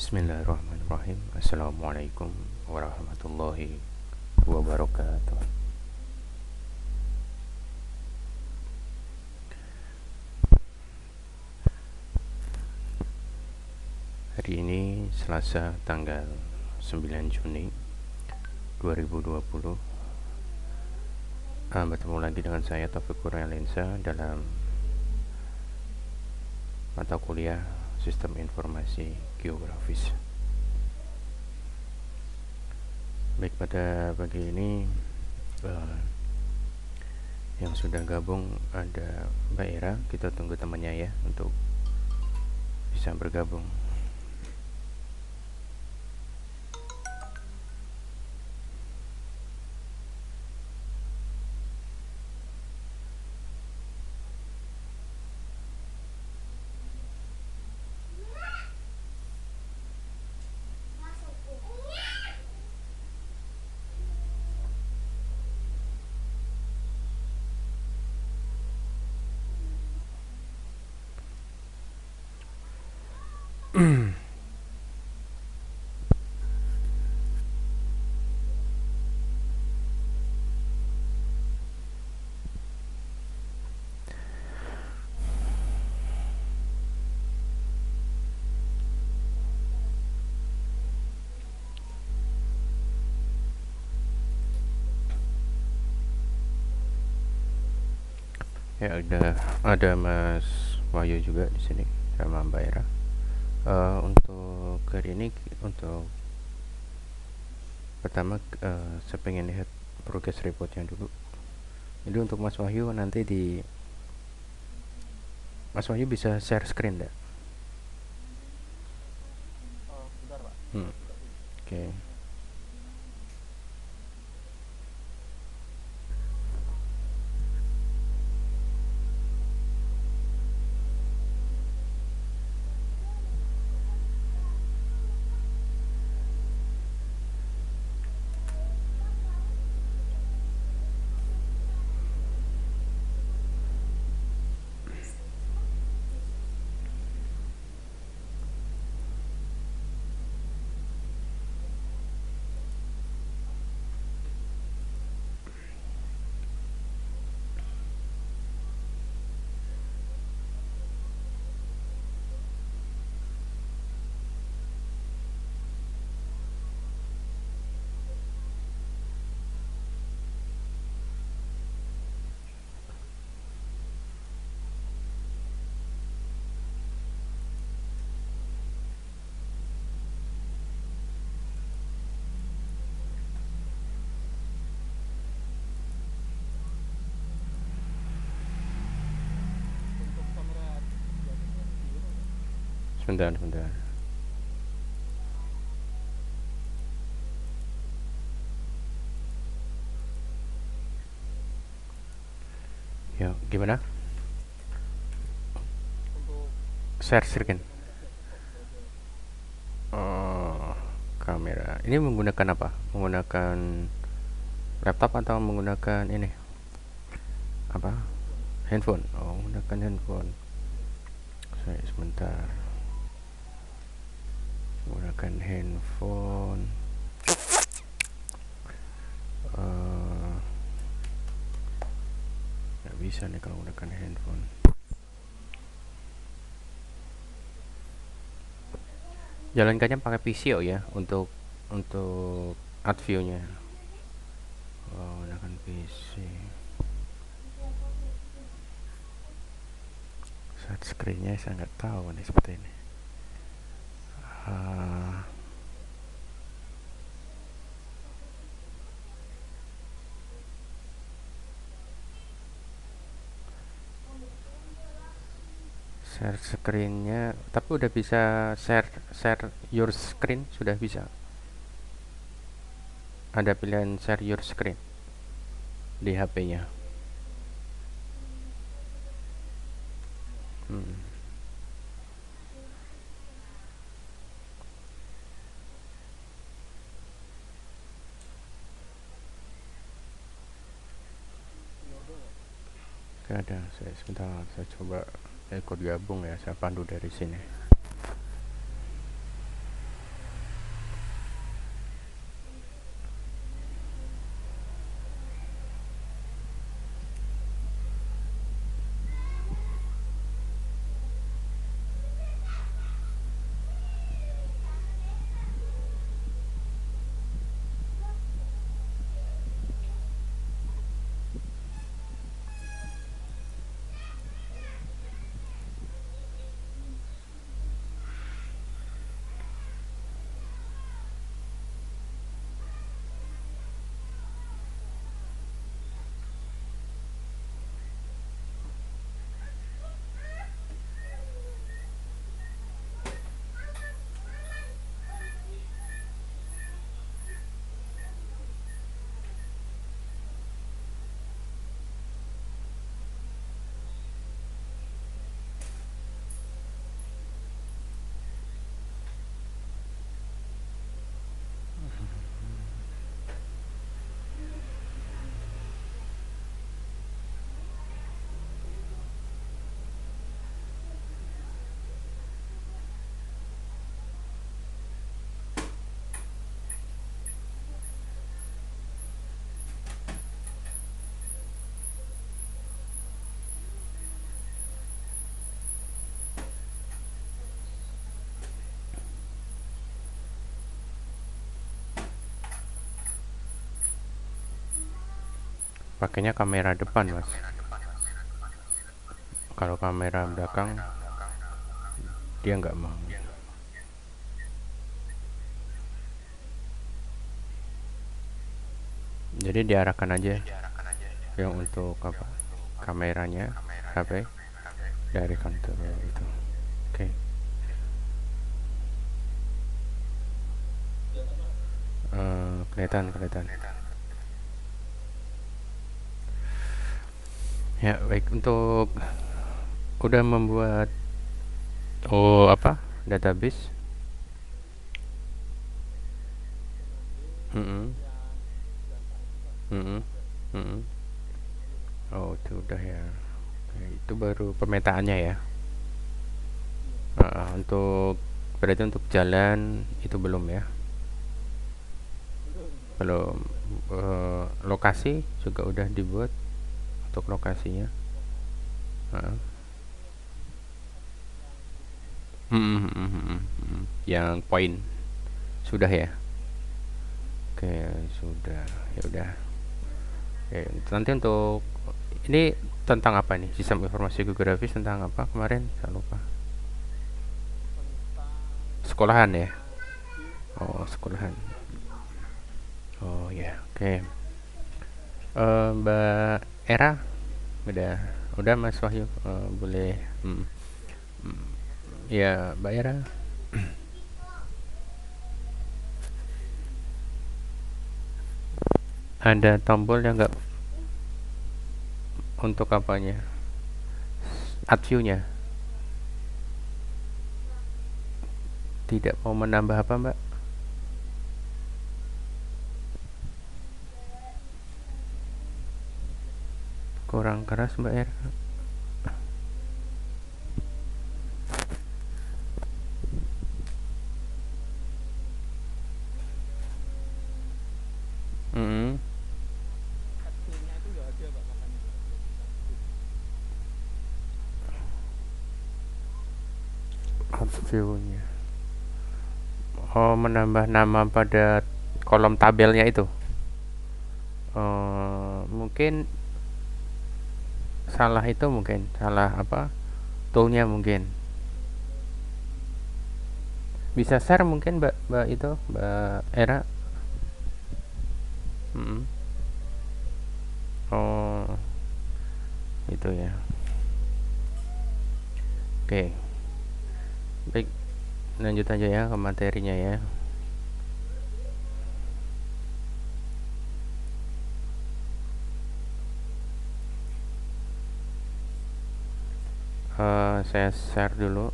Bismillahirrahmanirrahim. Assalamualaikum warahmatullahi wabarakatuh. Hari ini Selasa tanggal 9 Juni 2020. Bertemu lagi dengan saya Taufik Kurnialensa dalam mata kuliah Sistem Informasi Geografis. Baik, pada pagi ini yang sudah gabung ada Mbak Era. Kita tunggu temannya ya untuk bisa bergabung. Ya, ada Mas Wahyu juga di sini sama Mbak Era. Untuk hari ini, untuk pertama saya pengen lihat progress reportnya dulu. Jadi untuk Mas Wahyu nanti Mas Wahyu bisa share screen enggak? Bentar Pak. Oke. Okay. Untuk kamera di atasnya biru. Sebentar. Ya, gimana? Untuk Share screen. kamera itu aja. Oh, kamera. Ini menggunakan apa? Menggunakan laptop atau menggunakan ini? Apa? Handphone. Handphone. Oh, menggunakan handphone. Saya sebentar. Menggunakan handphone. Nggak bisa nih kalau menggunakan handphone. Jalankannya pakai PC ya untuk art view-nya. Oh, menggunakan PC. Saat screen-nya saya nggak tahu nih seperti ini. Ah, share screen-nya, tapi udah bisa share your screen, sudah bisa. Ada pilihan share your screen di HP-nya. Hmm. Ya udah Pak. Gak ada. Sebentar, saya coba ikut gabung ya. Saya pandu dari sini. pakainya kamera depan mas. Kalau kamera belakang dia nggak mau. Jadi diarahkan aja yang untuk apa kameranya HP dari kantor itu. Oke. Kelihatan. Ya baik, untuk udah membuat apa database. Mm-mm. yang data itu Pak, Mm-mm. udah Mm-mm. belum. Oh itu udah ya. Ya, itu baru pemetaannya ya. Iya, Untuk berarti untuk jalan itu belum ya. belum Pak. Belum. Lokasi juga udah dibuat untuk lokasinya. Lokasi Heeh. yang itu Pak. Yang poin sudah ya. Hmm. Oke sudah. Ya udah. Oke, nanti untuk ini tentang apa nih? Sistem informasi geografis tentang apa kemarin? Saya lupa. Tentang Sekolahan ya. view Oh sekolahan. view. Oh ya. Oke. Mbak Era udah Mas Wahyu. Boleh. Ya Mbak Era. Ada tombol yang nggak untuk apanya? Add view-nya. Tidak mau menambah apa Mbak? Kurang keras Mbak Era. Mm-mm. Admin-nya itu nggak ada Pak, makanya nggak bisa aktif. Add view-nya. Oh menambah nama pada kolom tabelnya itu. Mungkin salah itu mungkin salah apa toolnya mungkin bisa share mungkin mbak itu Mbak Era. Mm-mm. Oh itu ya. Oke baik, lanjut aja ya ke materinya ya. Saya share dulu.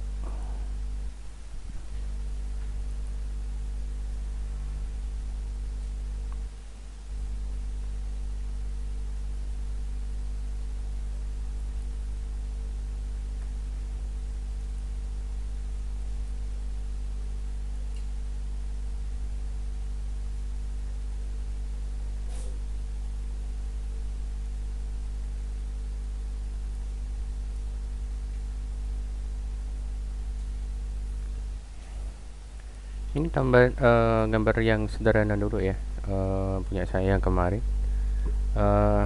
Ini tambah gambar yang sederhana dulu ya. Punya saya yang kemarin. Eh,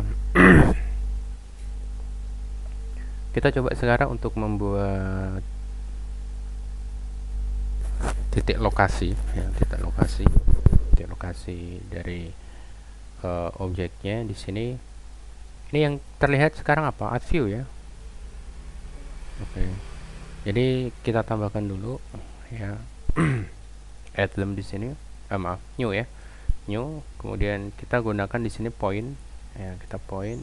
kita coba sekarang untuk membuat titik lokasi ya, titik lokasi dari objeknya di sini. Ini yang terlihat sekarang apa? Add view ya. Iya Pak. Oke. Jadi kita tambahkan dulu ya. Add them di sini. Maaf, new ya. New. Kemudian kita gunakan di sini point. Ya, kita point.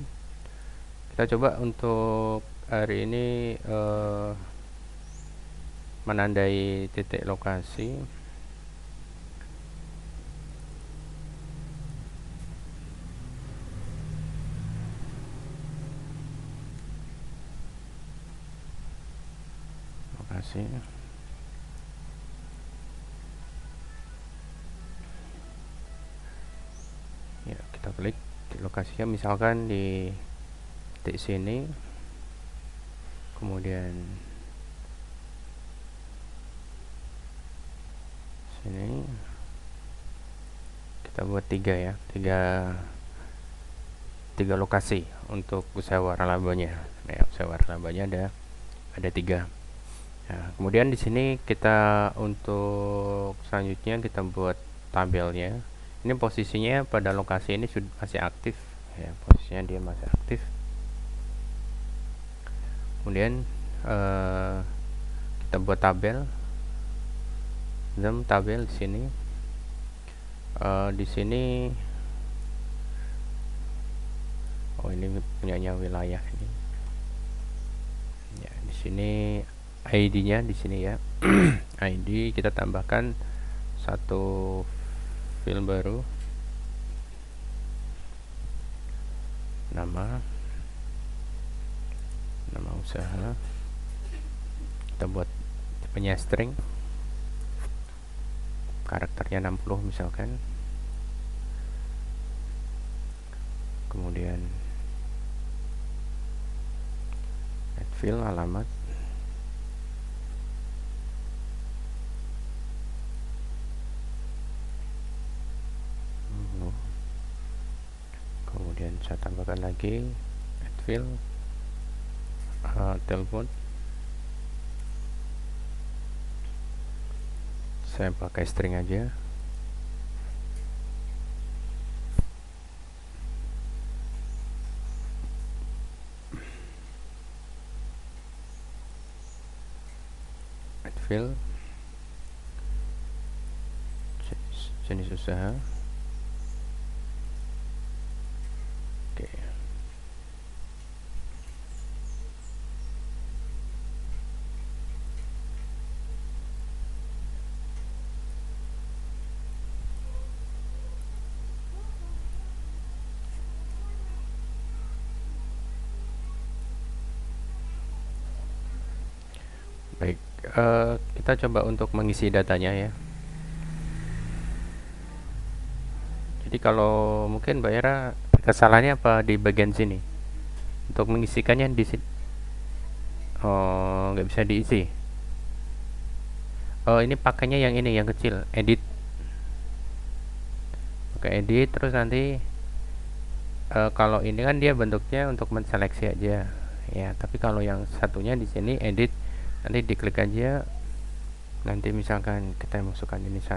Kita coba untuk hari ini menandai titik lokasi. Lokasi. Ya, kita klik lokasinya misalkan di titik sini. Kemudian sini kita buat 3 ya, 3 lokasi untuk usaha waralabanya. Nah, usaha waralabanya ada 3. Nah, kemudian di sini kita untuk selanjutnya kita buat tabelnya. Ini posisinya pada lokasi ini masih aktif ya, posisinya dia masih aktif. Kemudian kita buat tabel, tabel di sini. Di sini ini punyanya wilayah ini. Ya, di sini ID-nya di sini ya. ID kita tambahkan satu file baru, nama usaha, kita buat tipenya string, karakternya 60 misalkan. Kemudian add field, alamat, kemudian saya tambahkan lagi add field, telepon, saya pakai string aja. Add field, jenis usaha. Oke. Baik, kita coba untuk mengisi datanya ya. Jadi kalau mungkin Mbak Era kesalahannya apa di bagian sini? Untuk mengisikannya di sini, oh nggak bisa diisi. Oh ini pakainya yang ini yang kecil, edit. Oke, edit terus nanti kalau ini kan dia bentuknya untuk menseleksi aja ya, tapi kalau yang satunya di sini edit, nanti diklik aja, nanti misalkan kita masukkan ini 1,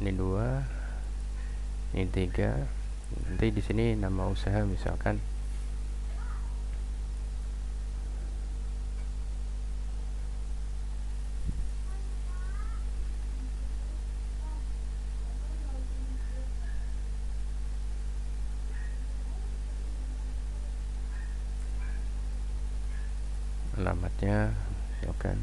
ini 2, ini 3, nanti di sini nama usaha misalkan alamatnya misalkan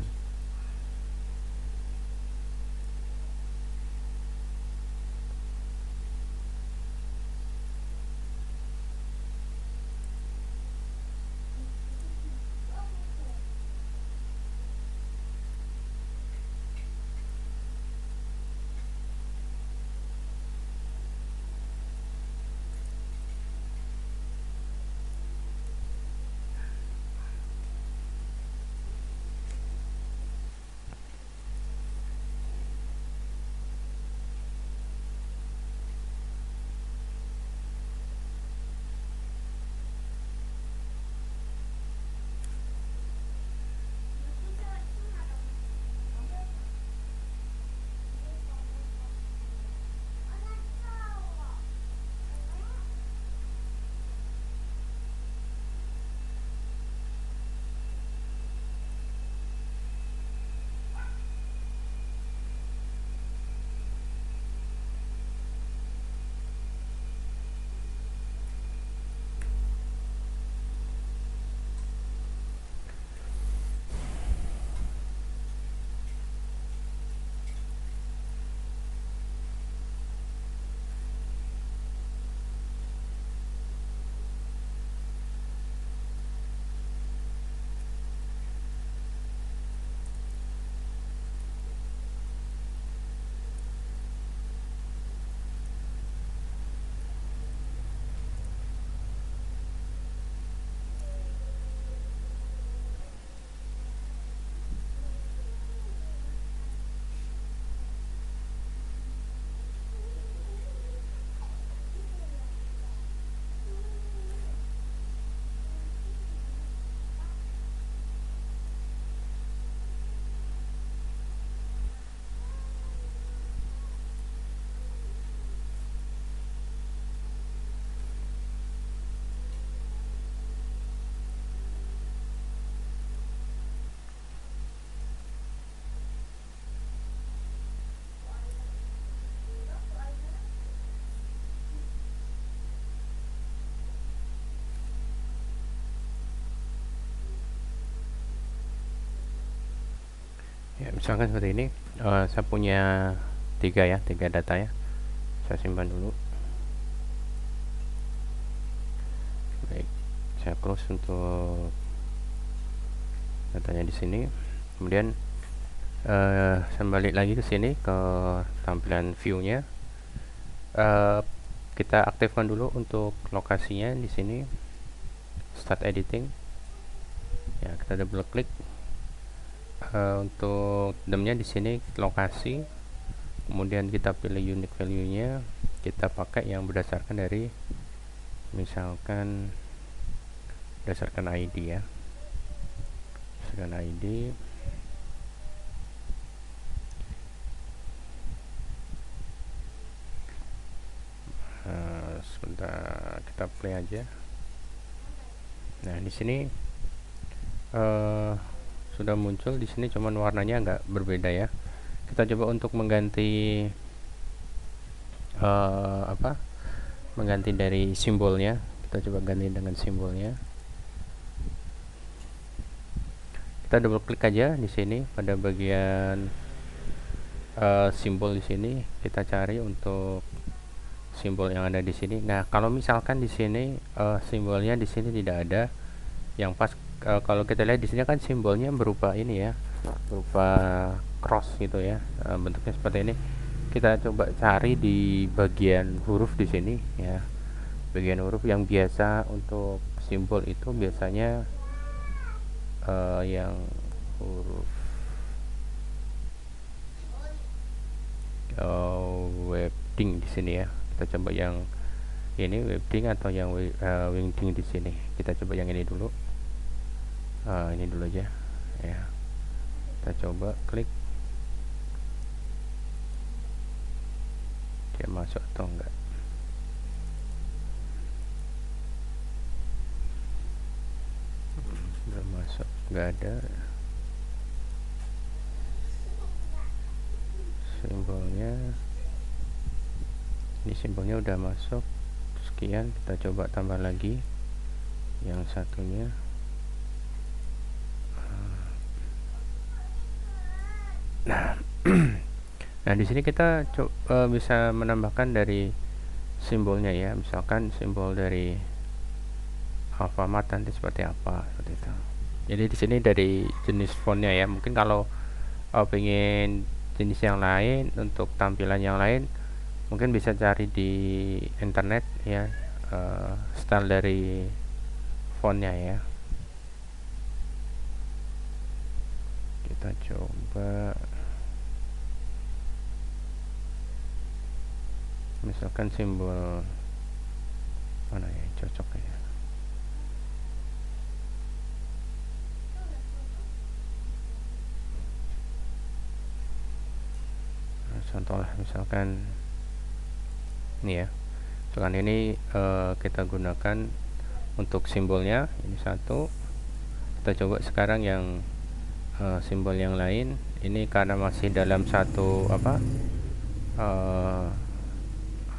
misalkan seperti ini. Saya punya tiga data ya, saya simpan dulu. Baik, saya close untuk datanya di sini. Kemudian saya balik lagi ke sini ke tampilan view-nya. Kita aktifkan dulu untuk lokasinya di sini, start editing. Ya, kita double klik. Untuk demnya di sini lokasi, kemudian kita pilih unique value-nya, kita pakai yang berdasarkan dari misalkan berdasarkan ID ya, berdasarkan ID. Sebentar, kita play aja. Nah, di sini sudah muncul di sini, cuman warnanya agak berbeda ya. Kita coba untuk mengganti mengganti dari simbolnya. Kita coba ganti dengan simbolnya. Kita double klik aja di sini pada bagian simbol di sini. Kita cari untuk simbol yang ada di sini. Nah, kalau misalkan di sini simbolnya di sini tidak ada, yang pas kalau kita lihat di sini kan simbolnya berupa ini ya, berupa cross gitu ya, bentuknya seperti ini. Kita coba cari di bagian huruf di sini ya, bagian huruf yang biasa untuk simbol itu biasanya yang huruf webding di sini ya. Kita coba yang ini webding atau yang wingding di sini. Kita coba yang ini dulu. Ini dulu aja ya. Kita coba klik, dia masuk atau enggak. Sudah masuk, enggak ada simbolnya. Ini simbolnya udah masuk. Sekian, kita coba tambah lagi yang satunya. Nah, di sini kita bisa menambahkan dari simbolnya ya. Misalkan simbol dari Alfamart nanti seperti apa, seperti itu. Jadi di sini dari jenis fontnya ya. Mungkin kalau pengen jenis yang lain, untuk tampilan yang lain, mungkin bisa cari di internet ya, style dari fontnya ya. Kita coba misalkan simbol mana ya cocok ya. Contoh lah misalkan ini ya, misalkan ini kita gunakan untuk simbolnya ini satu. Kita coba sekarang yang simbol yang lain. Ini karena masih dalam satu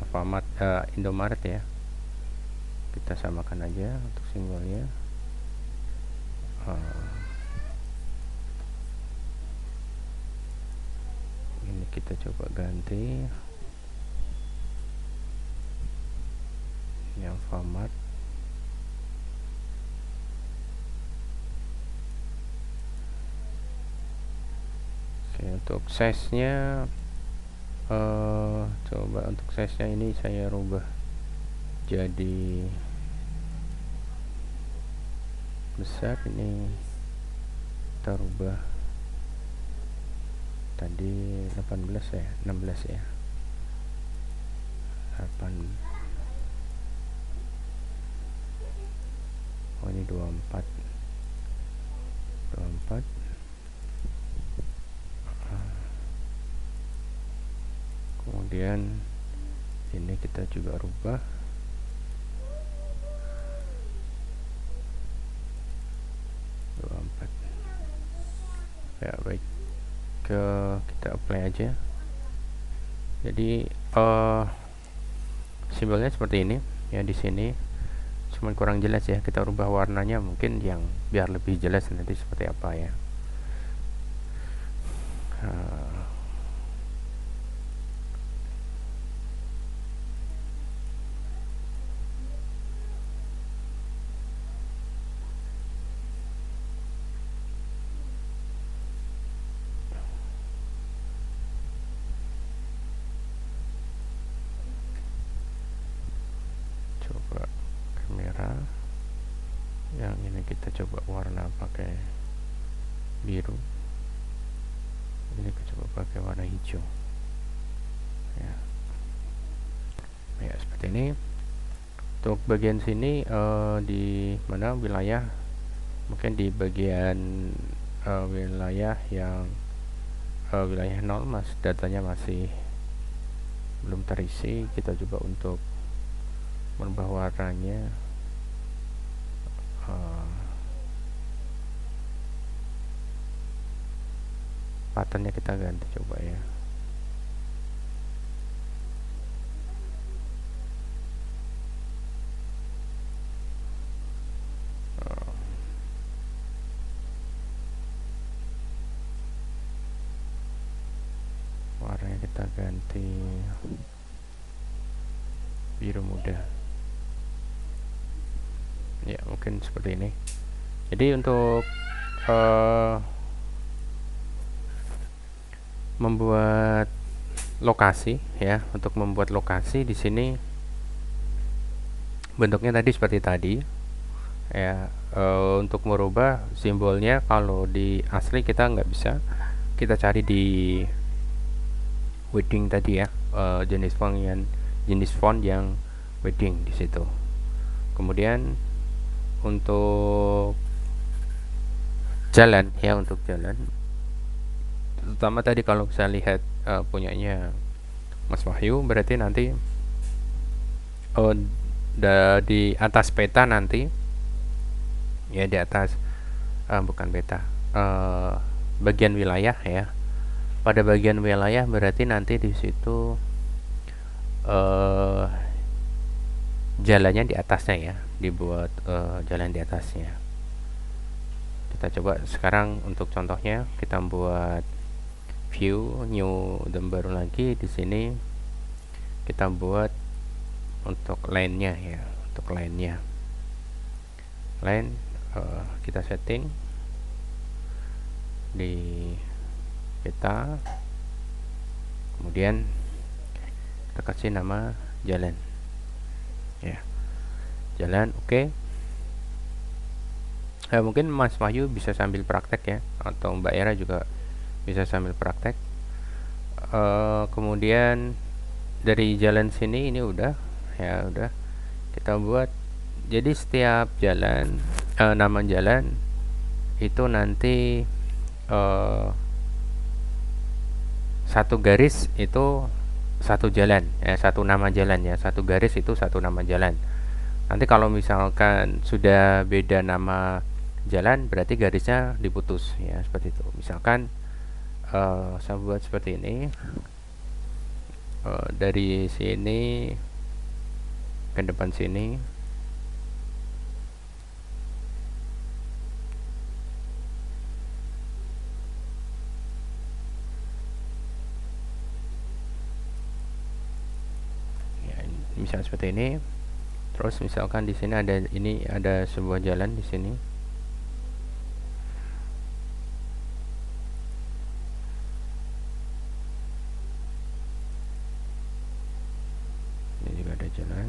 Alfamart, Indomaret ya, kita samakan aja untuk simbolnya. Ini kita coba ganti yang Alfamart. Oke, untuk size nya coba untuk size nya ini saya rubah jadi besar. Ini kita rubah tadi 18 ya, 16 ya, 8. Oh, ini 24. Kemudian ini kita juga rubah ya. Baik, kita apply aja. Jadi simbolnya seperti ini ya. Di sini cuman kurang jelas ya, kita rubah warnanya mungkin yang biar lebih jelas nanti seperti apa ya. coba kamera yang ini kita coba warna pakai biru, ini kita coba pakai warna hijau ya. Ya seperti ini. Untuk bagian sini di mana wilayah, mungkin di bagian wilayah yang wilayah 0 datanya masih belum terisi. Kita coba untuk merubah warnanya patternnya kita ganti coba ya. Warnanya kita ganti biru muda ya, mungkin seperti ini. Jadi untuk membuat lokasi ya, untuk membuat lokasi di sini bentuknya tadi seperti tadi ya. Untuk merubah simbolnya, kalau di asli kita nggak bisa, kita cari di wedding tadi ya, jenis font yang wedding di situ. Kemudian untuk jalan ya, untuk jalan terutama tadi kalau saya lihat punyanya Mas Wahyu, berarti nanti di atas peta nanti ya, di atas bukan peta, bagian wilayah ya. Pada bagian wilayah berarti nanti di situ jalannya di atasnya ya, dibuat jalan di atasnya. Kita coba sekarang untuk contohnya, kita buat view new dan baru lagi di sini kita buat untuk line-nya ya. Untuk line-nya, kita setting di peta, kemudian kita kasih nama jalan ya, jalan. Oke. Mungkin Mas Wahyu bisa sambil praktek ya, atau Mbak Era juga bisa sambil praktek. Kemudian dari jalan sini ini udah ya, udah kita buat. Jadi setiap jalan, nama jalan itu nanti satu garis itu satu jalan ya, satu nama jalan ya, satu garis itu satu nama jalan. Nanti kalau misalkan sudah beda nama jalan, berarti garisnya diputus ya, seperti itu. Misalkan saya buat seperti ini, dari sini ke depan sini ya, misal seperti ini. Terus misalkan di sini ada sebuah jalan di sini. Ini juga ada jalan.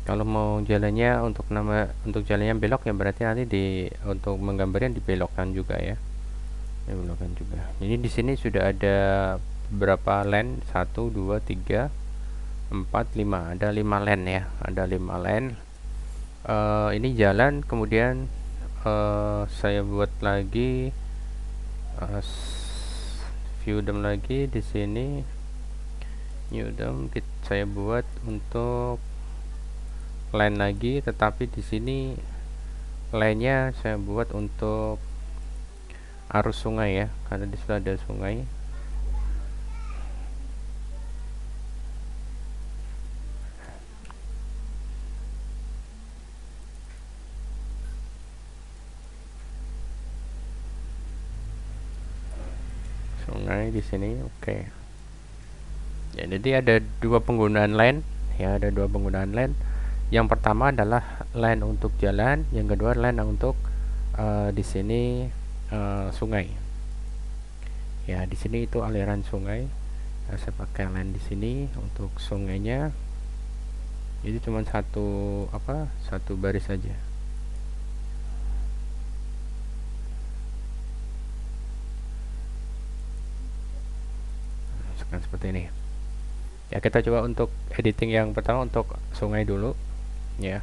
Kalau mau jalannya untuk jalannya belok ya, berarti nanti untuk menggambarnya dibelokkan juga ya. Dibelokkan juga. Jadi di sini sudah ada berapa line? 1 2 3 4 5, ada 5 line ya, ada 5 line. Ini jalan, kemudian saya buat lagi view DOM lagi di sini, new DOM saya buat untuk line lagi, tetapi di sini line-nya saya buat untuk arus sungai ya, karena di situ ada sungai. Sungai di sini, oke. Ya, jadi ada dua penggunaan line ya, ada dua penggunaan line. Yang pertama adalah line untuk jalan, yang kedua line untuk di sini sungai. Ya, di sini itu aliran sungai. Nah, saya pakai line di sini untuk sungainya. Jadi cuma satu baris saja. Seperti ini ya. Kita coba untuk editing yang pertama untuk sungai dulu ya.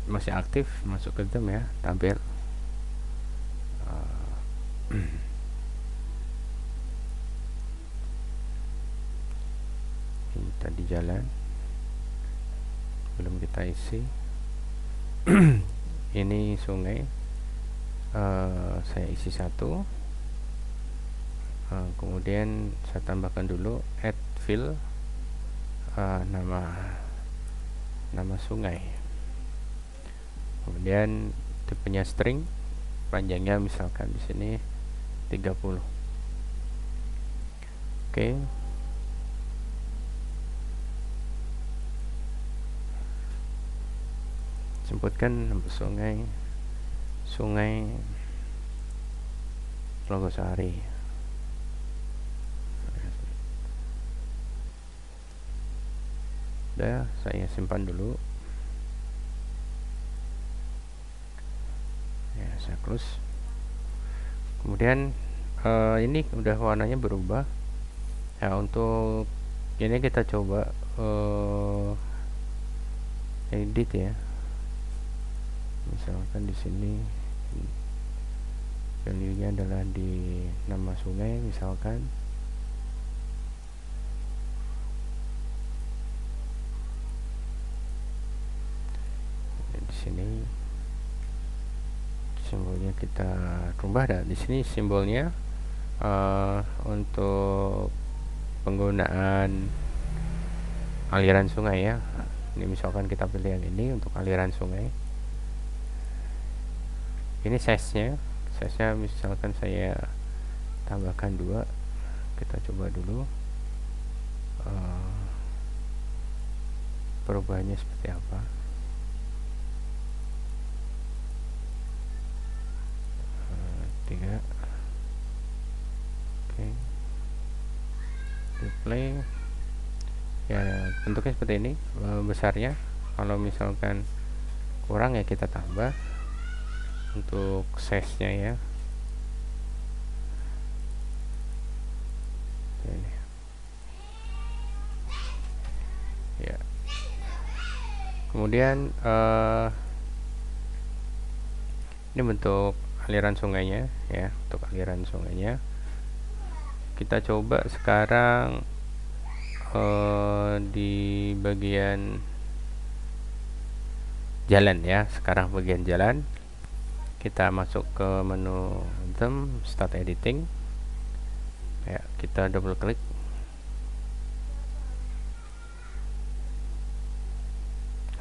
Masih aktif, masuk ke DOM ya, tampil. Ini tadi jalan, belum kita isi. Ini sungai, saya isi satu. Kemudian saya tambahkan dulu add fill, nama sungai. Kemudian tipenya string, panjangnya misalkan di sini 30. Oke. Sebutkan nama sungai Logosari. Udah, saya simpan dulu ya, saya close. Kemudian ini udah warnanya berubah ya. Untuk ini kita coba edit ya. Misalkan di sini value-nya adalah di nama sungai misalkan. Sini simbolnya kita rubah, dan di sini simbolnya untuk penggunaan aliran sungai ya. Ini misalkan kita pilih yang ini untuk aliran sungai. Ini size-nya misalkan saya tambahkan 2. Kita coba dulu perubahannya seperti apa. Oke. Display ya, bentuknya seperti ini besarnya. Kalau misalkan kurang ya kita tambah untuk size nya ya. Ini ya. Kemudian ini bentuk aliran sungainya ya. Untuk aliran sungainya kita coba sekarang di bagian jalan ya. Sekarang bagian jalan, kita masuk ke menu DOM, start editing ya. Kita double klik.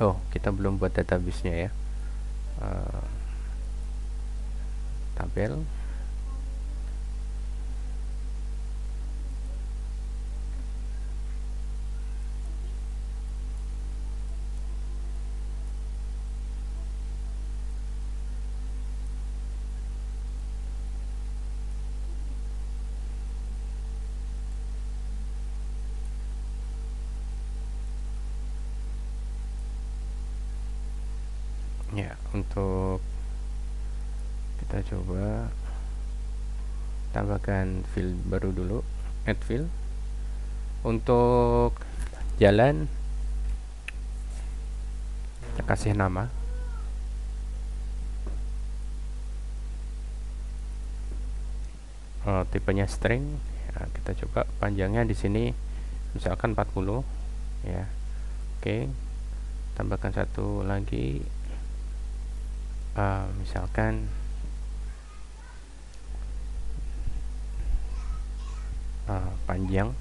Oh, kita belum buat database-nya ya. Tabel. Ya, untuk kita coba tambahkan fill baru dulu, add fill. Untuk jalan kita kasih nama, tipenya string. Ya, kita coba panjangnya di sini misalkan 40 ya. Oke, tambahkan satu lagi, misalkan panjang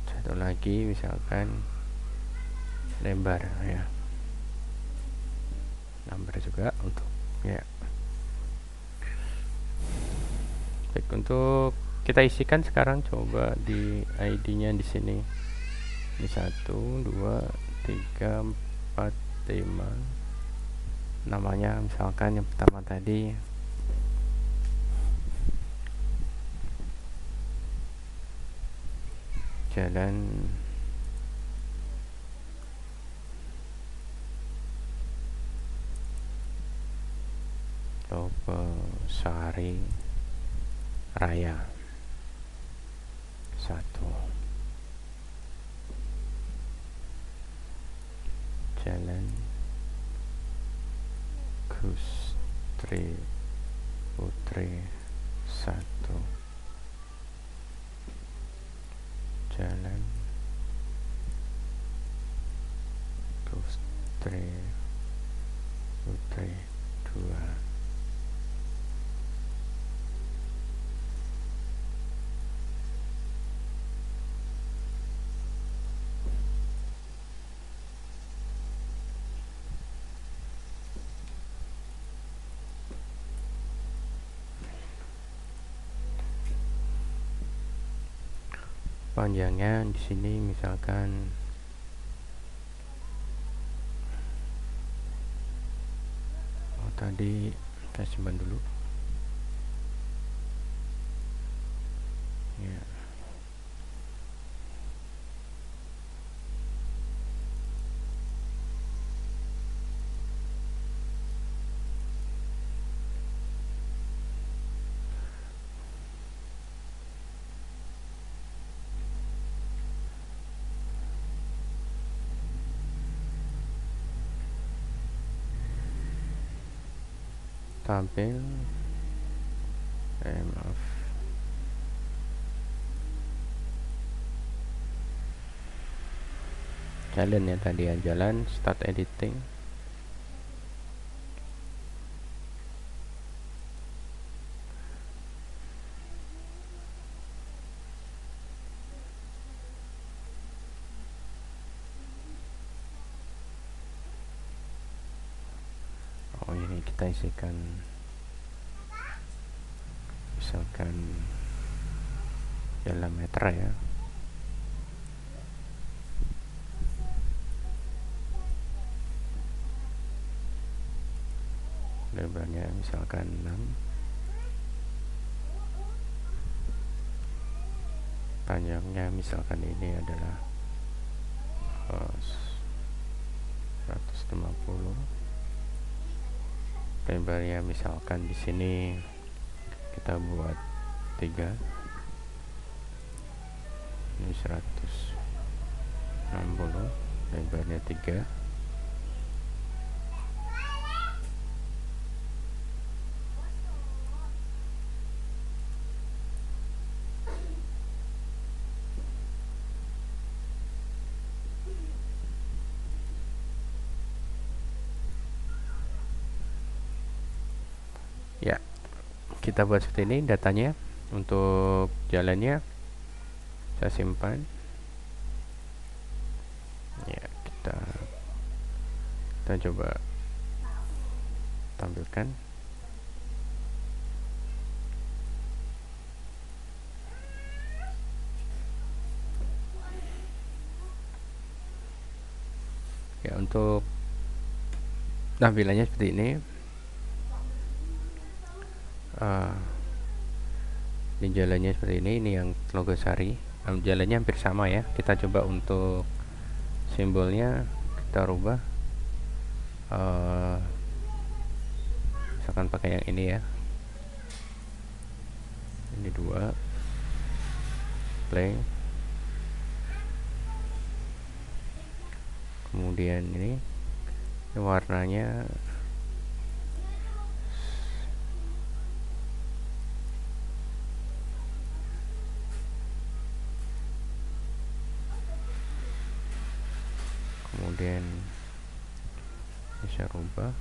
satu lagi, misalkan lebar ya, lebar juga untuk ya. Baik, untuk kita isikan sekarang coba di ID-nya di sini. Ini 1 2 3 4 5. Namanya misalkan yang pertama tadi Jalan Lopesari Raya 1. Jalan Gustri Putri 1. Jalan Gustri Putri 2. Panjangnya di sini misalkan tadi kita simpan dulu ya. Tampil maaf, jalan ya tadi ya, jalan start editing. Oh, ini kita isikan misalkan jalan meter ya. Lebarnya misalkan 6. Panjangnya misalkan ini adalah 150. Lebarnya misalkan di sini kita buat 3. Ini 160, lebarnya 3. Ya, kita buat seperti ini datanya. Untuk jalannya saya simpan ya, kita coba tampilkan. Ya, untuk tampilannya seperti ini. Ini jalannya seperti ini yang Logosari. Jalannya hampir sama ya. Kita coba untuk simbolnya kita rubah eh, misalkan pakai yang ini ya, ini 2 play, kemudian ini warnanya kemudian bisa rubah.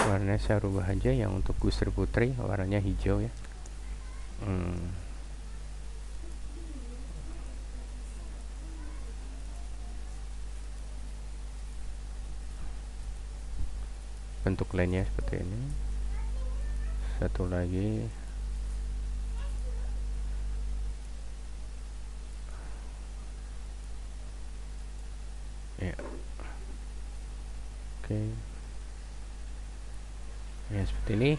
Warnanya saya rubah aja, yang untuk Gusti Putri warnanya hijau ya. Bentuk lainnya seperti ini. Satu lagi ya, oke. Ya seperti ini.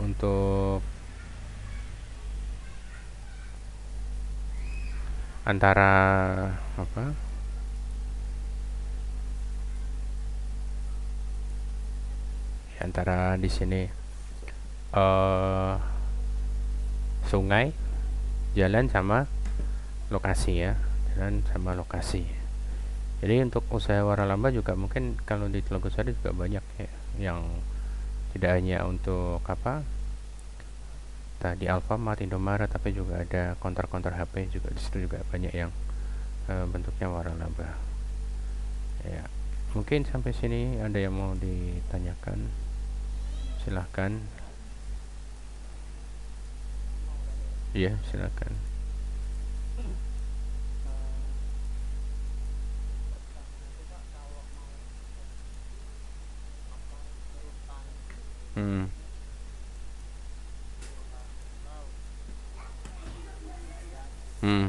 Untuk antara apa, ya, antara di sini sungai, jalan sama lokasi ya, jalan sama lokasi. Jadi untuk usaha waralaba juga mungkin kalau di Telogosari juga banyak ya, yang tidak hanya untuk apa tadi Alfamart, Indomaret, tapi juga ada counter-counter HP juga, di situ juga banyak yang bentuknya waralaba. Ya, mungkin sampai sini ada yang mau ditanyakan, silahkan. Iya, silahkan. Hmm. Hmm.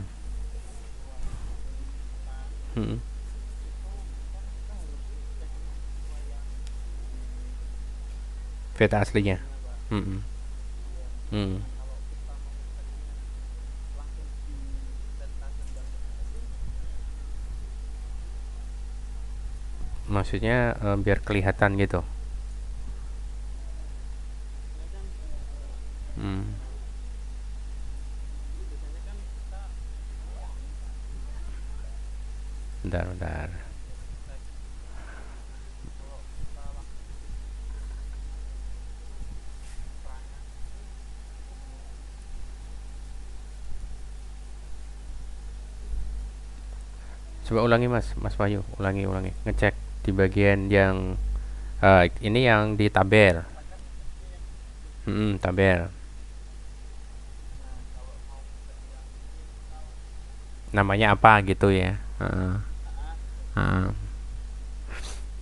Hmm. Peta aslinya. Hmm. Hmm. Maksudnya biar kelihatan gitu. Hmm. Bentar, bentar. Coba ulangi Mas, Mas Wahyu, ulangi, ngecek di bagian yang ini yang di tabel. Tabel. Namanya apa gitu ya.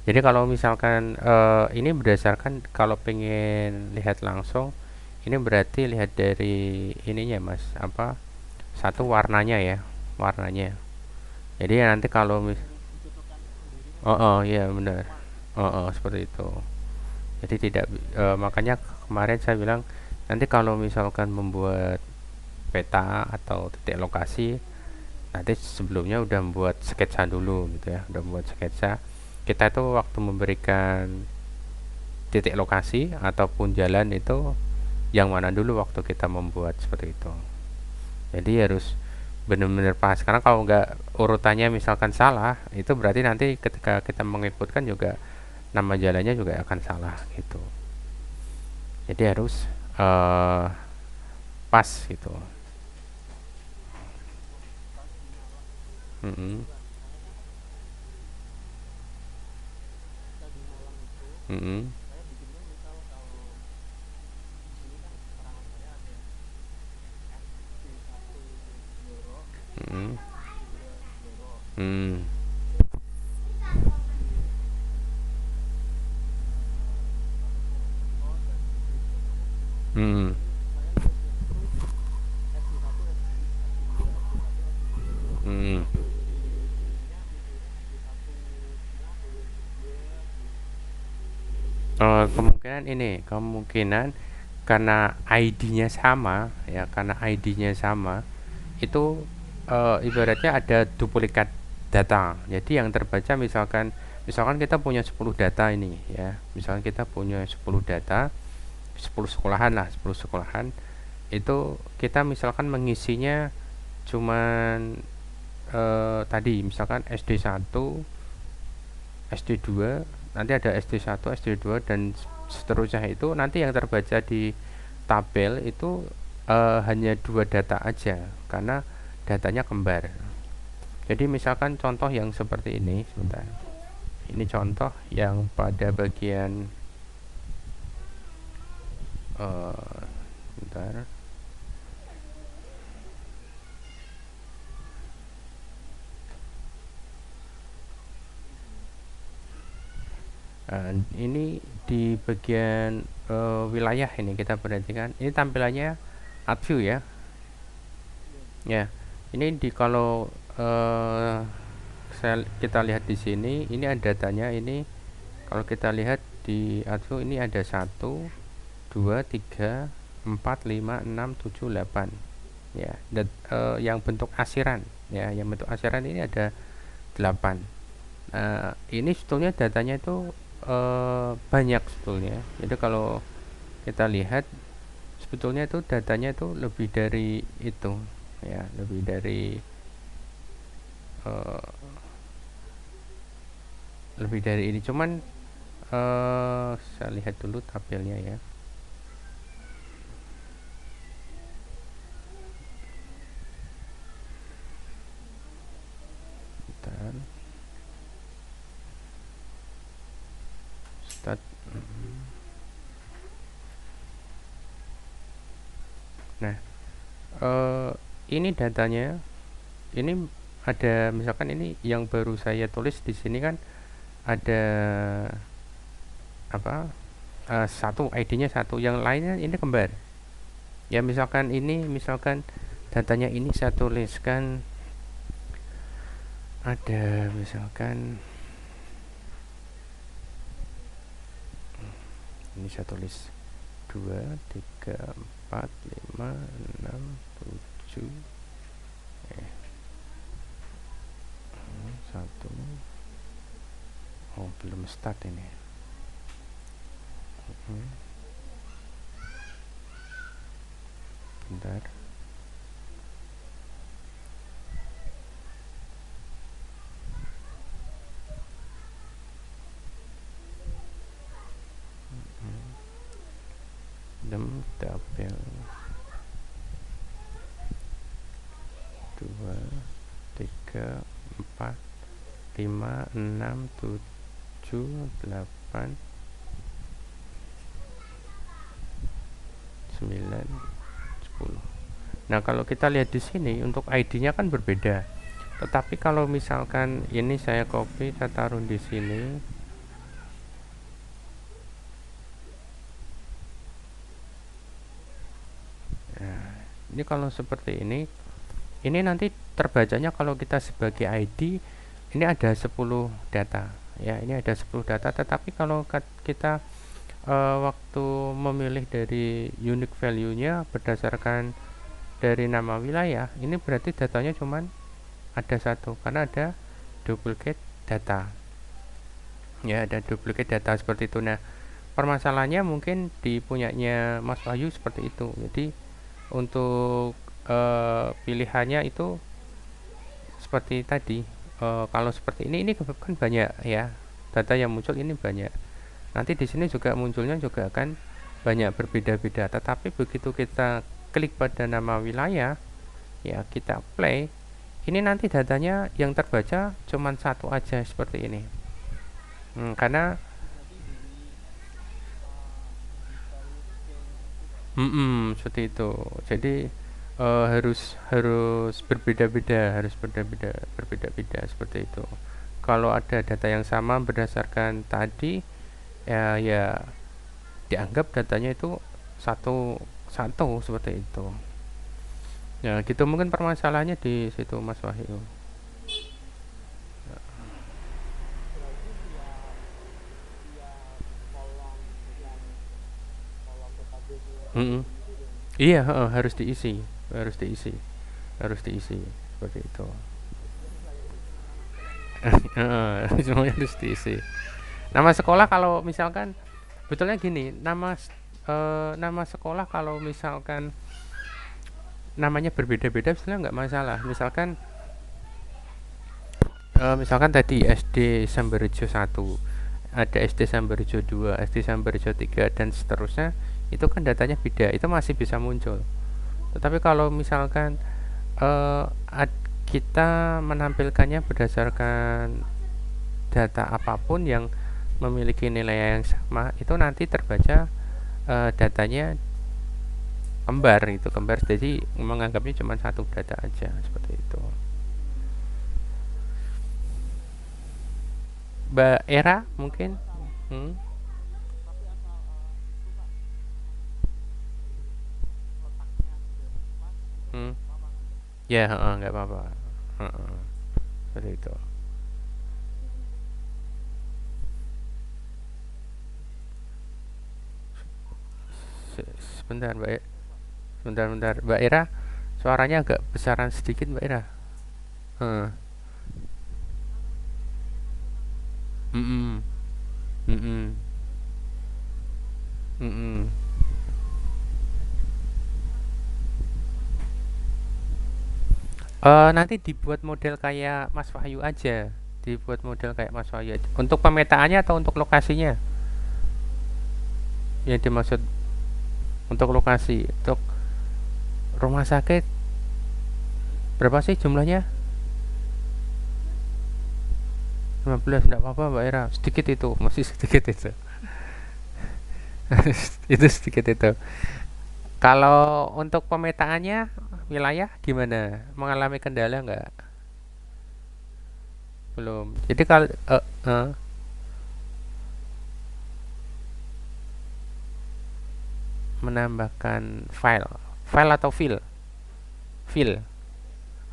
Jadi kalau misalkan ini berdasarkan, kalau pengen lihat langsung, ini berarti lihat dari ininya Mas, apa, satu warnanya ya, warnanya. Jadi ya nanti kalau oh iya benar. Seperti itu. Jadi tidak makanya kemarin saya bilang nanti kalau misalkan membuat peta atau titik lokasi, nanti sebelumnya udah membuat sketsa dulu gitu ya, udah membuat sketsa. Kita itu waktu memberikan titik lokasi ataupun jalan itu yang mana dulu waktu kita membuat seperti itu. Jadi harus benar-benar pas, karena kalau nggak urutannya misalkan salah, itu berarti nanti ketika kita menginputkan juga nama jalannya juga akan salah gitu. Jadi harus pas gitu. Mm-mm. Mm-mm. Mm-mm. Mm. Kemungkinan ini, kemungkinan karena ID-nya sama ya, karena ID-nya sama itu ibaratnya ada duplikat data. Jadi yang terbaca misalkan kita punya 10 data ini ya. Misalkan kita punya 10 data, 10 sekolahan lah, 10 sekolahan. Itu kita misalkan mengisinya cuman tadi misalkan SD1, SD2, nanti ada SD1, SD2 dan seterusnya. Itu nanti yang terbaca di tabel itu hanya dua data aja karena datanya kembar. Jadi misalkan contoh yang seperti ini, sebentar. Ini contoh yang pada bagian sebentar. Ini di bagian wilayah ini kita perhatikan. Ini tampilannya AdView ya. Ya, ini di kalau kita lihat di sini, ini ada datanya ini. Kalau kita lihat di AdView ini ada 1, 2, 3, 4, 5, 6, 7, 8. Ya, yang bentuk asiran ya, yang bentuk asiran ini ada 8. Ini sebetulnya datanya itu banyak sebetulnya. Jadi kalau kita lihat sebetulnya itu datanya itu lebih dari itu ya, lebih dari uh, ini. Cuman saya lihat dulu tabelnya ya. Bentar. Start. Nah, ini datanya, ini ada misalkan ini yang baru saya tulis di sini kan ada apa? Satu ID-nya satu, yang lainnya ini kembar. Ya misalkan ini, misalkan datanya ini saya tuliskan ada misalkan ini saya tulis 2, 3, 4, 5, 6, 7 1. Oh belum start ini. Bentar. Tabel 2, 3, 4, 5, 6, 7, 8, 9, 10. Nah, kalau kita lihat di sini untuk ID-nya kan berbeda. Tetapi kalau misalkan ini saya copy, saya taruh di sini. Nah, ini kalau seperti ini nanti terbacanya kalau kita sebagai ID ini ada 10 data. Ya, ini ada 10 data, tetapi kalau kita waktu memilih dari unique value-nya berdasarkan dari nama wilayah, ini berarti datanya cuman ada satu karena ada duplicate data. Ya, ada duplicate data seperti itu. Nah, permasalahannya mungkin di punyanya Mas Wahyu seperti itu. Jadi untuk pilihannya itu seperti tadi. Kalau seperti ini kan banyak ya, data yang muncul ini banyak. Nanti di sini juga munculnya juga akan banyak berbeda-beda. Tetapi begitu kita klik pada nama wilayah, ya kita play, ini nanti datanya yang terbaca cuma satu aja seperti ini. Karena seperti itu. Jadi harus berbeda-beda seperti itu. Kalau ada data yang sama berdasarkan tadi, ya dianggap datanya itu satu satu seperti itu. Ya, gitu mungkin permasalahannya di situ Mas Wahyu. Berarti tiap tiap kolom Mm-mm. Iya, harus diisi, harus diisi, harus diisi seperti itu. Semuanya harus diisi. Nama sekolah kalau misalkan betulnya gini, nama sekolah kalau misalkan namanya berbeda-beda sebenarnya nggak masalah. Misalkan tadi SD Samberjo 1, ada SD Samberjo 2, SD Samberjo 3 dan seterusnya, itu kan datanya beda, itu masih bisa muncul. Tetapi kalau misalkan eh, kita menampilkannya berdasarkan data apapun yang memiliki nilai yang sama, itu nanti terbaca datanya kembar, itu kembar, jadi menganggapnya cuma satu data aja seperti itu. Mbak Era mungkin. hmm? tapi asal itu Kak letaknya sudah pas itu Hmm. nggak apa-apa kan Kak? Ya, nggak apa-apa. Heeh, seperti itu. Sebentar Mbak, sebentar Mbak Era, suaranya agak besaran sedikit Mbak Era. Heeh. Mm-mm. Mm-mm. Mm-mm. Nanti dibuat model kayak Mas Wahyu aja. Dibuat model kayak Mas Wahyu aja. Untuk pemetaannya atau untuk lokasinya? Yang dimaksud untuk lokasi, untuk rumah sakit berapa sih jumlahnya? 15, enggak apa-apa Mbak Era. Sedikit itu, masih sedikit itu. Itu sedikit itu. Kalau untuk pemetaannya wilayah gimana? Mengalami kendala nggak? Belum. Jadi kalau menambahkan file atau file.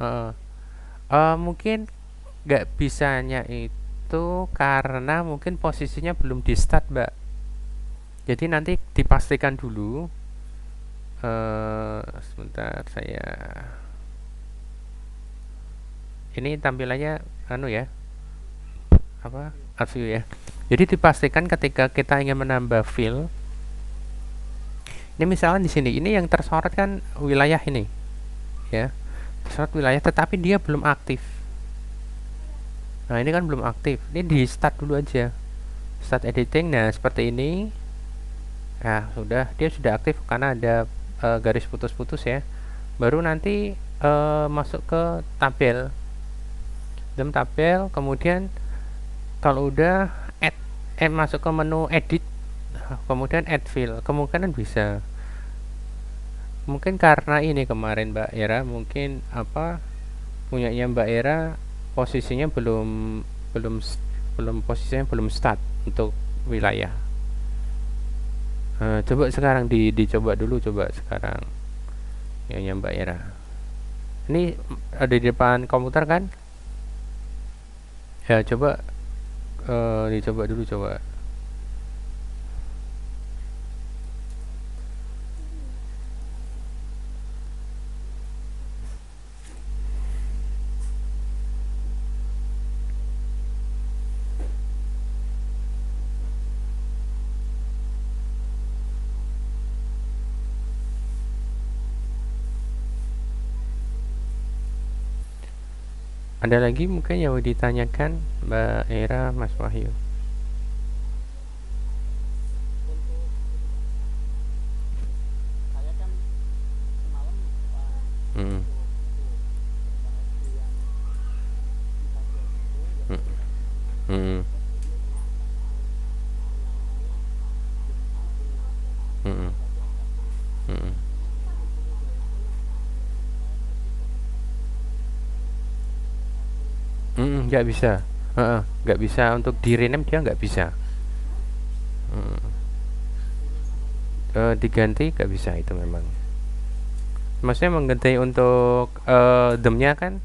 Eh, mungkin nggak bisanya itu karena mungkin posisinya belum di start, Mbak. Jadi nanti dipastikan dulu. Sebentar saya. Ini tampilannya anu ya, apa? Iya. View ya. Jadi dipastikan ketika kita ingin menambah file. Ini misalnya di sini, ini yang tersorot kan wilayah ini, ya. Tersorot wilayah, tetapi dia belum aktif. Nah, ini kan belum aktif. Ini di start dulu aja. Start editing. Nah, seperti ini. Nah, dia sudah aktif karena ada garis putus-putus ya. Baru nanti masuk ke tabel. Dalam tabel, kemudian kalau udah masuk ke menu edit, kemudian add fill, kemungkinan bisa. Mungkin karena ini kemarin Mbak Era, mungkin apa punyanya Mbak Era posisinya belum belum posisinya belum start untuk wilayah. Coba sekarang dicoba dulu, coba sekarang yang Mbak Era. Ini ada di depan komputer kan? Ya coba dicoba dulu coba. Ada lagi mungkin yang mau ditanyakan Mbak Era, Mas Wahyu? Untuk itu Kak saya kan semalam Hmm. untuk itu beberapa SD yang di tabel itu yang Hmm. sudah Hmm. itu namanya game 1 Hmm. game 1 S1 Hmm. itu sudah itu saya cek juga game 1 itu Nggak bisa. Nggak bisa untuk di rename, dia nggak bisa. rename apa enggak Diganti nggak bisa itu memang. Maksudnya mengganti untuk demnya kan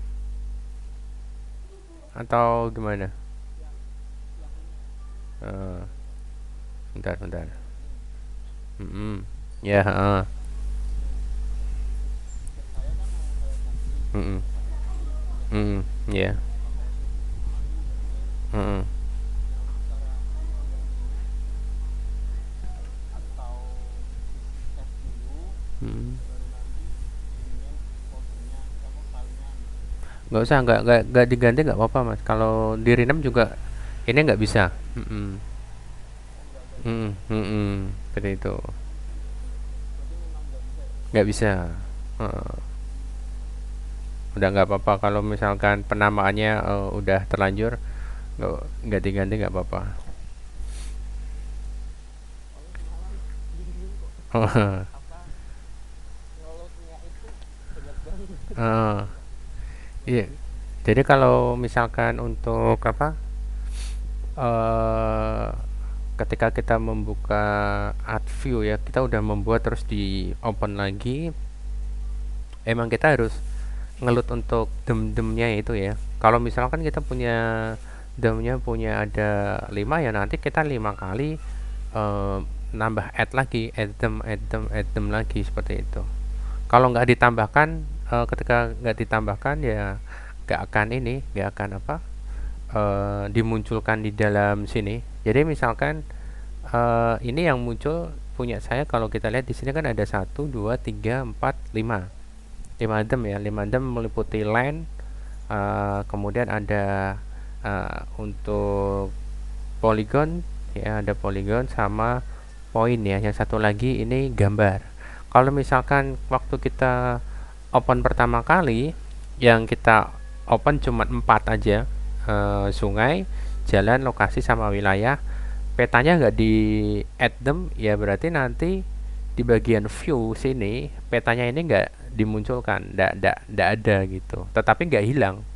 atau gimana? yang yang ini Kak Eh, Bentar bentar. ini Mm-mm. Ya, heeh. Saya kan mau saya copy Mm-mm. kemudian Mm-mm. Ya. pakai Mandi Holiday. Mm-mm. Nah, untuk cara menggantinya atau di save dulu Mm. baru nanti dirimin foldernya apa filenya gitu. Nggak usah, nggak diganti nggak apa-apa mas. Kalau di rename juga ini nggak bisa. Mm-mm. Oh, nggak bisa. Mm-mm. Mm-mm. Seperti itu. Berarti memang nggak bisa ya. Nggak bisa. Heeh. Udah nggak apa-apa kalau misalkan penamaannya udah terlanjur, nggak diganti nggak apa-apa. Soalnya semalam bingung kok Heeh. apa ngeloadnya itu banyak banget. Heeh. Iya. Jadi kalau misalkan untuk apa? eh Ketika kita membuka art view ya, kita udah membuat terus di open lagi. Emang kita harus ngelut untuk dem-demnya itu ya. Kalau misalkan kita punya demnya punya ada 5 ya, nanti kita 5 kali eh, nambah add lagi, add dem lagi seperti itu. Kalau nggak ditambahkan, ketika nggak ditambahkan ya nggak akan ini, nggak akan apa, dimunculkan di dalam sini. Jadi misalkan ini yang muncul punya saya, kalau kita lihat di sini kan ada 1 2 3 4 5 dem ya. 5 dem meliputi line, kemudian ada untuk polygon ya, ada polygon sama poin ya. Yang satu lagi ini gambar. Kalau misalkan waktu kita open pertama kali, yang kita open cuma 4 aja, sungai, jalan, lokasi sama wilayah, petanya nggak di add them ya, berarti nanti di bagian view sini petanya ini nggak dimunculkan, nggak ada gitu, tetapi nggak hilang,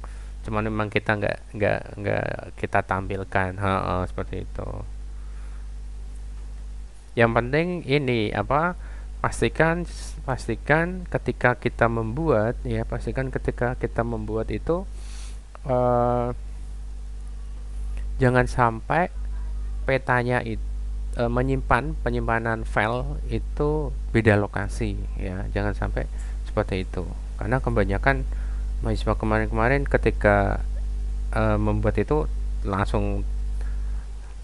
cuman memang kita nggak kita tampilkan. Seperti itu. Yang penting ini apa, pastikan pastikan ketika kita membuat ya, pastikan ketika kita membuat itu eh, jangan sampai petanya itu menyimpan penyimpanan file itu beda lokasi ya, jangan sampai seperti itu, karena kebanyakan mahasiswa kemarin-kemarin ketika membuat itu langsung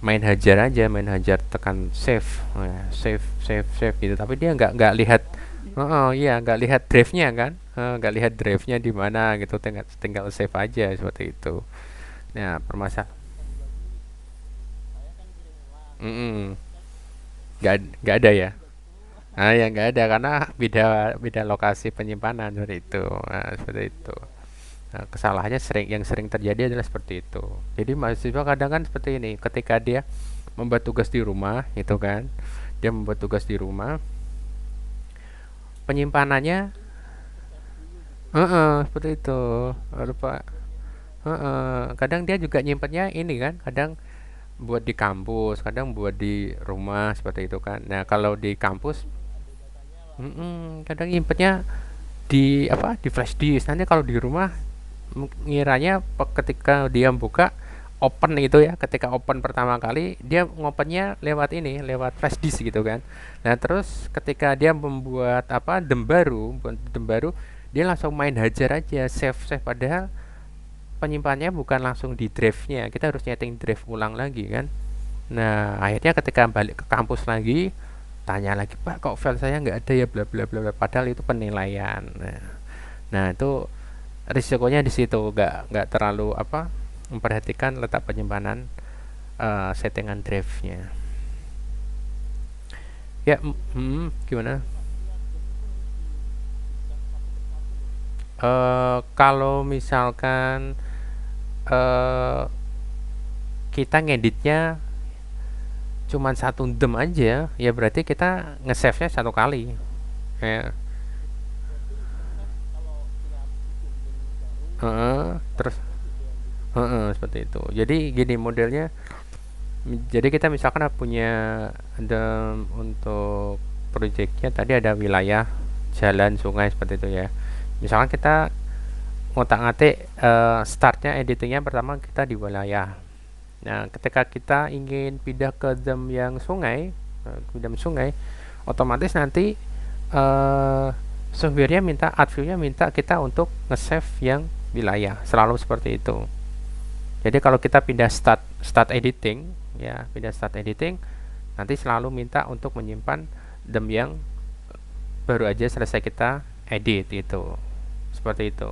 main hajar tekan save ya, save gitu, tapi dia nggak lihat. Oh iya, nggak lihat drive-nya kan. Nggak lihat drive-nya di mana gitu, tinggal tinggal save aja seperti itu. Nah permasalahan. Tadi pagi saya kan kirim ulang, Mm-mm. cek Nggak ada ya. nggak keluar. Ah ya, nggak ada karena beda beda lokasi penyimpanan seperti itu. Nah, seperti itu. Iya. Nah, kesalahannya yang sering terjadi adalah seperti itu. Jadi mahasiswa kadang kan seperti ini, ketika dia membuat tugas di rumah itu kan, dia membuat tugas di rumah, penyimpanannya Ke save dulu gitu. seperti itu. Lupa. Kadang dia juga nyimpennya ini kan, kadang buat di kampus, kadang buat di rumah seperti itu kan. Nah kalau di kampus, Ada datanya lah. kadang nyimpennya di apa, di flash disk. Nanti kalau di rumah ngiranya ketika dia buka open itu ya, ketika open pertama kali dia ngopennya lewat ini, lewat flash disk gitu kan. Nah terus ketika dia membuat apa, dem baru, dia langsung main hajar aja, save save, padahal penyimpanannya bukan langsung di drive-nya, kita harus nyeting drive ulang lagi kan. Nah akhirnya ketika balik ke kampus lagi, tanya lagi, pak kok file saya nggak ada ya, bla bla bla bla, padahal itu penilaian. Nah itu risikonya di situ, nggak terlalu apa, memperhatikan letak penyimpanan settingan drive-nya ya. Gimana? Tapi admin itu harus di save satu persatu loh. Kalau misalkan eh, kita ngeditnya cuman 1 dem aja ya, berarti kita nge-save-nya 1 kali ya. Berarti nge-save kalau tiap bikin bin baru Terus caranya beda gitu. seperti itu. Jadi gini modelnya. Jadi kita misalkan punya ada untuk proyeknya tadi ada wilayah, jalan, sungai seperti itu ya. Misalkan kita ngotak-ngatik, startnya editingnya pertama kita di wilayah. Nah, ketika kita ingin pindah ke dam yang sungai, otomatis nanti software-nya minta, AdView-nya minta kita untuk nge-save yang wilayah, selalu seperti itu. Jadi kalau kita pindah start editing, ya pindah start editing, nanti selalu minta untuk menyimpan DOM yang baru aja selesai kita edit itu, seperti itu.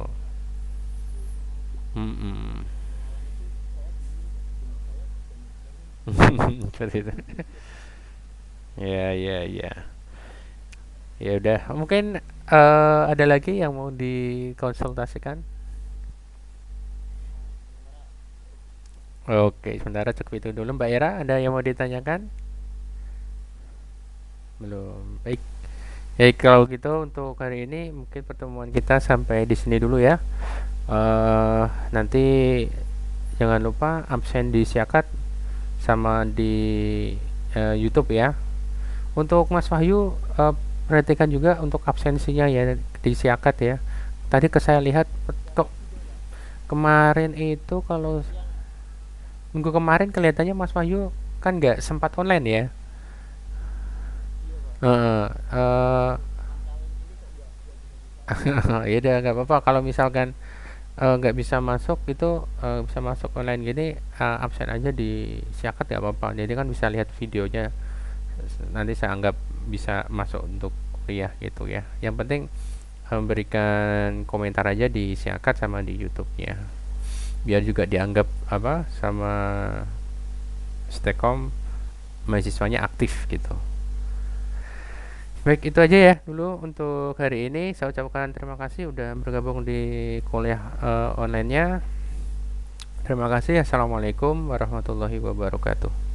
Mm-mm. Seperti itu. Ya, ya, ya. Ya udah, mungkin ada lagi yang mau dikonsultasikan. Oke, sementara cukup itu dulu. Mbak Ira, ada yang mau ditanyakan? Belum. Baik. Baik, kalau gitu untuk hari ini mungkin pertemuan kita sampai di sini dulu ya. Nanti jangan lupa absen di Siakat sama di YouTube ya. Untuk Mas Wahyu, perhatikan juga untuk absensinya ya di Siakat ya. Tadi saya lihat kok kemarin itu, kalau minggu kemarin kelihatannya Mas Wahyu kan nggak sempat online ya. Iya Pak, Heeh, tahun ini kok nggak bisa ke sana. ya udah nggak apa-apa kalau misalkan nggak bisa masuk itu, bisa masuk online gini, absen aja di Siakat nggak apa-apa, jadi kan bisa lihat videonya, nanti saya anggap bisa masuk untuk kuliah gitu ya. Yang penting memberikan komentar aja di Siakat sama di YouTube-nya, biar juga dianggap apa sama Stekom mahasiswanya aktif gitu. Baik, itu aja ya dulu untuk hari ini. Saya ucapkan terima kasih udah bergabung di kuliah online-nya. Terima kasih. Assalamualaikum warahmatullahi wabarakatuh.